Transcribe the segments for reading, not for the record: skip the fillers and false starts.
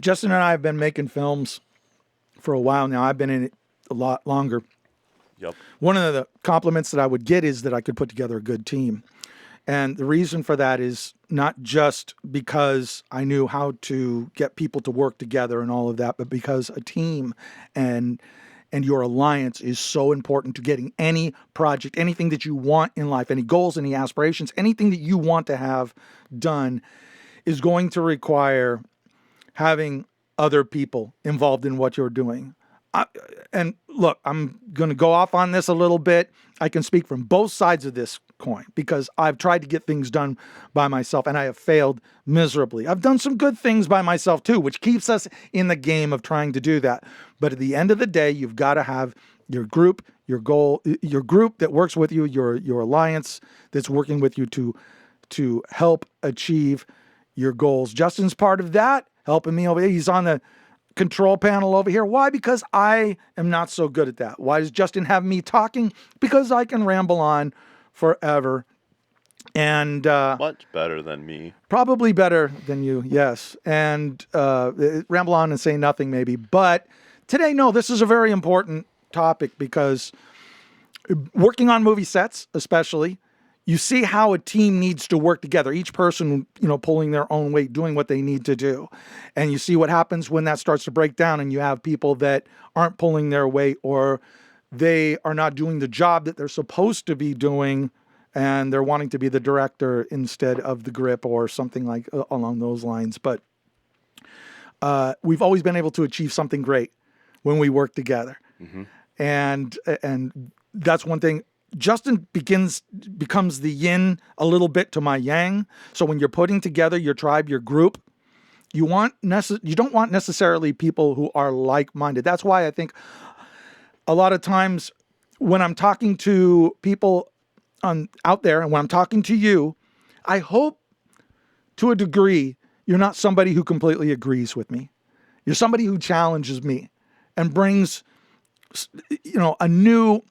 Justin and I have been making films for a while now. I've been in it a lot longer. Yep. One of the compliments that I would get is that I could put together a good team. And the reason for that is not just because I knew how to get people to work together and all of that, but because a team and your alliance is so important to getting any project, anything that you want in life, any goals, any aspirations, anything that you want to have done is going to require having other people involved in what you're doing. And look, I'm going to go off on this a little bit. I can speak from both sides of this coin because I've tried to get things done by myself and I have failed miserably. I've done some good things by myself too, which keeps us in the game of trying to do that. But at the end of the day, you've got to have your group, your goal, your group that works with you, your alliance that's working with you to help achieve your goals. Justin's part of that, helping me over here. He's on the control panel over here. Why? Because I am not so good at that. Why does Justin have me talking? Because I can ramble on forever. And much better than me. Probably better than you, yes. And ramble on and say nothing maybe. But today, no, this is a very important topic because working on movie sets, especially, you see how a team needs to work together. Each person, pulling their own weight, doing what they need to do. And you see what happens when that starts to break down and you have people that aren't pulling their weight or they are not doing the job that they're supposed to be doing and they're wanting to be the director instead of the grip or something like along those lines. But we've always been able to achieve something great when we work together. Mm-hmm. And that's one thing. Justin becomes the yin a little bit to my yang. So when you're putting together your tribe, your group, you don't want necessarily people who are like-minded. That's why I think a lot of times when I'm talking to people out there and when I'm talking to you, I hope to a degree you're not somebody who completely agrees with me. You're somebody who challenges me and brings, a new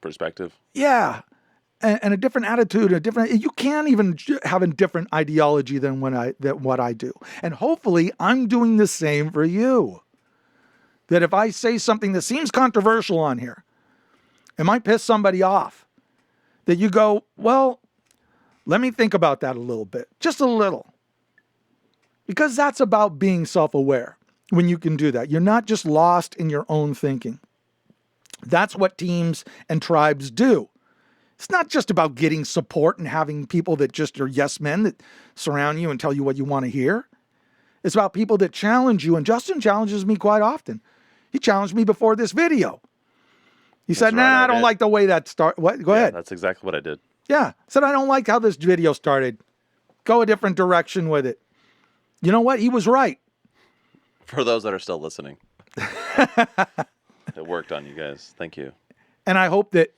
perspective. Yeah. And a different attitude, you can even have a different ideology than what I do. And hopefully I'm doing the same for you. That if I say something that seems controversial on here, it might piss somebody off. That you go, well, let me think about that a little bit. Just a little. Because that's about being self-aware when you can do that. You're not just lost in your own thinking. That's what teams and tribes do. It's not just about getting support and having people that just are yes men that surround you and tell you what you want to hear. It's about people that challenge you. And Justin challenges me quite often. He challenged me before this video. He said, I don't like the way that started. What? Go ahead. That's exactly what I did. Yeah. Said, I don't like how this video started. Go a different direction with it. You know what? He was right. For those that are still listening. It worked on you guys. Thank you. And I hope that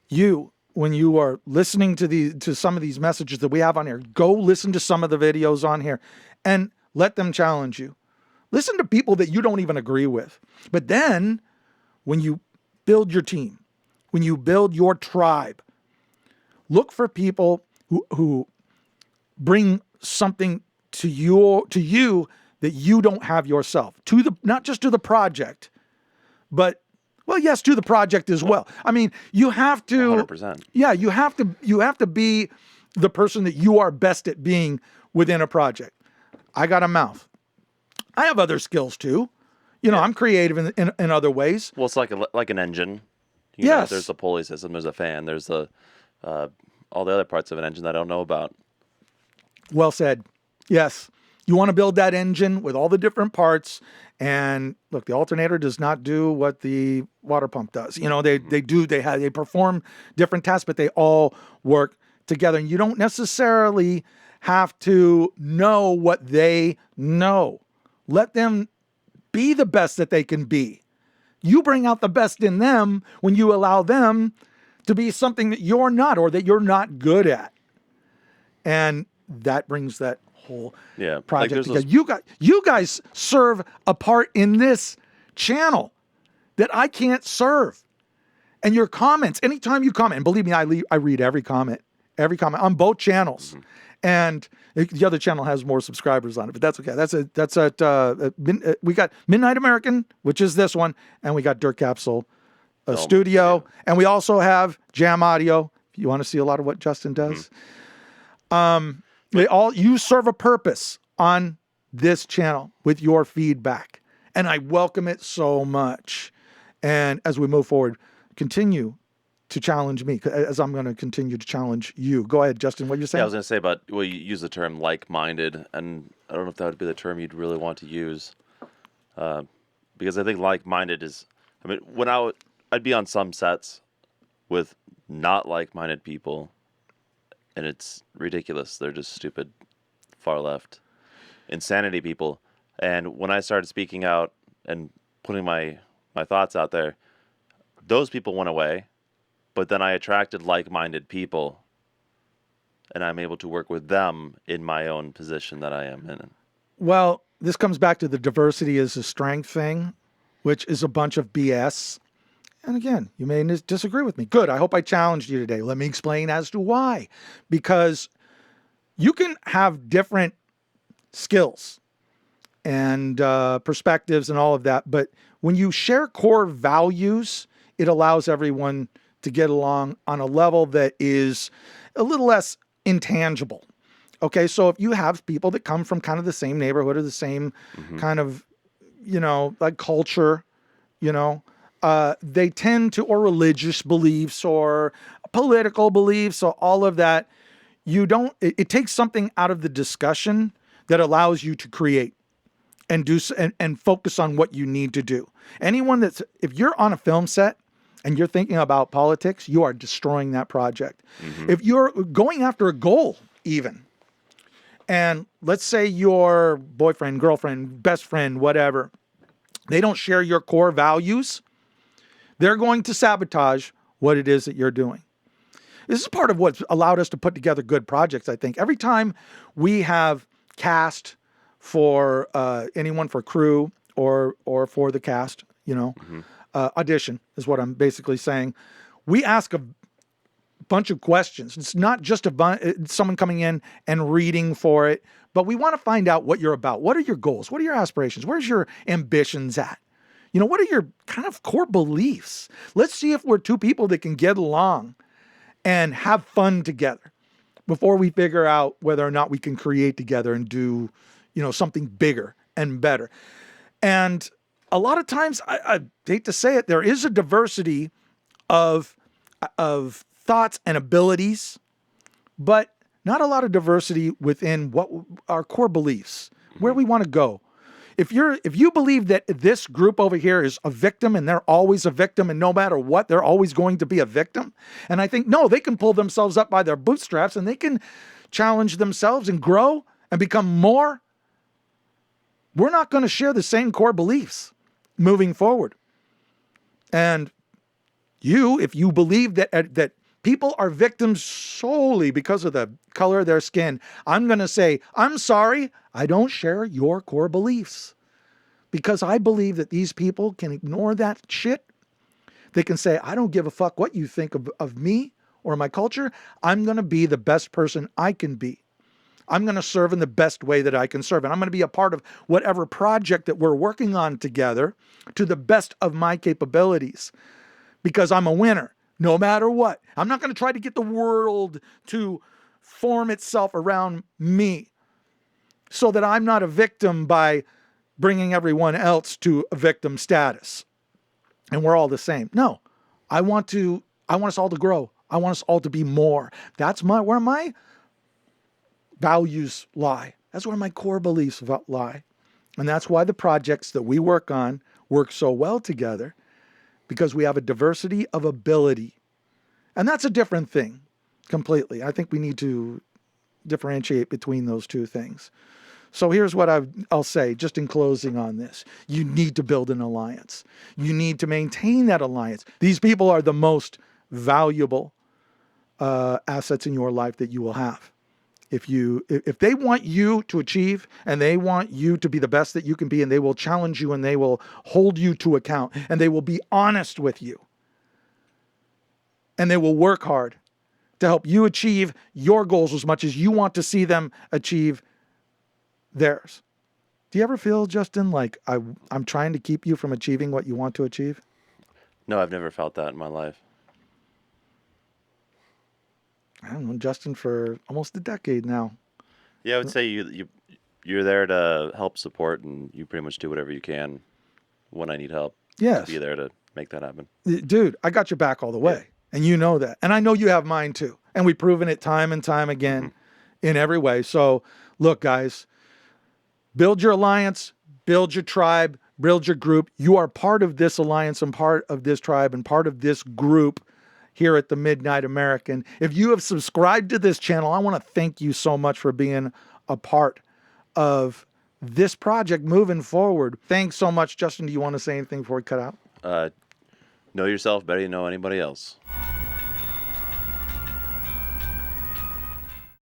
you, when you are listening to some of these messages that we have on here, go listen to some of the videos on here and let them challenge you. Listen to people that you don't even agree with. But then when you build your team, when you build your tribe, look for people who bring something to you that you don't have yourself. Not just to the project, but, well, yes, to the project as well. I mean, you have to, 100%. Yeah, you have to be the person that you are best at being within a project. I got a mouth. I have other skills too. I'm creative in other ways. Well, it's like an engine. Yes. There's the pulley system. There's a fan. There's all the other parts of an engine that I don't know about. Well said. Yes. You want to build that engine with all the different parts. And look, the alternator does not do what the water pump does. They perform different tasks, but they all work together. And you don't necessarily have to know what they know. Let them be the best that they can be. You bring out the best in them when you allow them to be something that you're not or that you're not good at. And that brings that whole project because you guys serve a part in this channel that I can't serve. And your comments, anytime you comment, and believe me, I read every comment on both channels. Mm-hmm. And the other channel has more subscribers on it, but that's okay. We got Midnight American, which is this one, and we got Dirt Capsule Studio, and we also have Jam Audio. If you want to see a lot of what Justin does, you serve a purpose on this channel with your feedback, and I welcome it so much. And as we move forward, continue to challenge me, as I'm going to continue to challenge you. Go ahead, Justin, what you're saying? Yeah, I was going to say about, well, you use the term like-minded, and I don't know if that would be the term you'd really want to use, because I think like-minded is, I mean, when I'd be on some sets with not like-minded people, and it's ridiculous. They're just stupid, far left, insanity people. And when I started speaking out and putting my thoughts out there, those people went away. But then I attracted like-minded people, and I'm able to work with them in my own position that I am in. Well, this comes back to the diversity is a strength thing, which is a bunch of BS. And again, you may disagree with me. Good. I hope I challenged you today. Let me explain as to why. Because you can have different skills and perspectives and all of that. But when you share core values, it allows everyone to get along on a level that is a little less intangible. Okay, so if you have people that come from kind of the same neighborhood or the same kind of, like culture, they tend to, or religious beliefs or political beliefs or all of that, it takes something out of the discussion that allows you to create and do and focus on what you need to do. If you're on a film set, and you're thinking about politics, you are destroying that project. If you're going after a goal, even, and let's say your boyfriend, girlfriend, best friend, whatever, they don't share your core values, they're going to sabotage what it is that you're doing. This is part of what's allowed us to put together good projects, I think. Every time we have cast for anyone for crew or for the cast, audition is what I'm basically saying. We ask a bunch of questions. It's not just someone coming in and reading for it, but we want to find out what you're about. What are your goals? What are your aspirations? Where's your ambitions at? What are your kind of core beliefs? Let's see if we're two people that can get along and have fun together before we figure out whether or not we can create together and do, something bigger and better. And a lot of times, I hate to say it, there is a diversity of thoughts and abilities, but not a lot of diversity within what our core beliefs, where we want to go. If you believe that this group over here is a victim and they're always a victim and no matter what, they're always going to be a victim. And I think, no, they can pull themselves up by their bootstraps and they can challenge themselves and grow and become more. We're not going to share the same core beliefs moving forward. And if you believe that people are victims solely because of the color of their skin, I'm going to say, I'm sorry, I don't share your core beliefs. Because I believe that these people can ignore that shit. They can say, I don't give a fuck what you think of me or my culture. I'm going to be the best person I can be. I'm going to serve in the best way that I can serve. And I'm going to be a part of whatever project that we're working on together to the best of my capabilities. Because I'm a winner, no matter what. I'm not going to try to get the world to form itself around me so that I'm not a victim by bringing everyone else to a victim status. And we're all the same. No, I want us all to grow. I want us all to be more. That's where my values lie. That's where my core beliefs lie. And that's why the projects that we work on work so well together, because we have a diversity of ability. And that's a different thing completely. I think we need to differentiate between those two things. So here's what I'll say, just in closing on this. You need to build an alliance. You need to maintain that alliance. These people are the most valuable assets in your life that you will have. If they want you to achieve and they want you to be the best that you can be, and they will challenge you and they will hold you to account and they will be honest with you and they will work hard to help you achieve your goals as much as you want to see them achieve theirs. Do you ever feel, Justin, like I'm trying to keep you from achieving what you want to achieve? No, I've never felt that in my life. I don't know, Justin, for almost a decade now. Yeah, I would say you're there to help support, and you pretty much do whatever you can when I need help. Yes. Be there to make that happen. Dude, I got your back all the way. And you know that. And I know you have mine too. And we've proven it time and time again in every way. So look, guys, build your alliance, build your tribe, build your group. You are part of this alliance and part of this tribe and part of this group here at the Midnight American. If you have subscribed to this channel, I want to thank you so much for being a part of this project moving forward. Thanks so much. Justin, do you want to say anything before we cut out? Know yourself better than you know anybody else.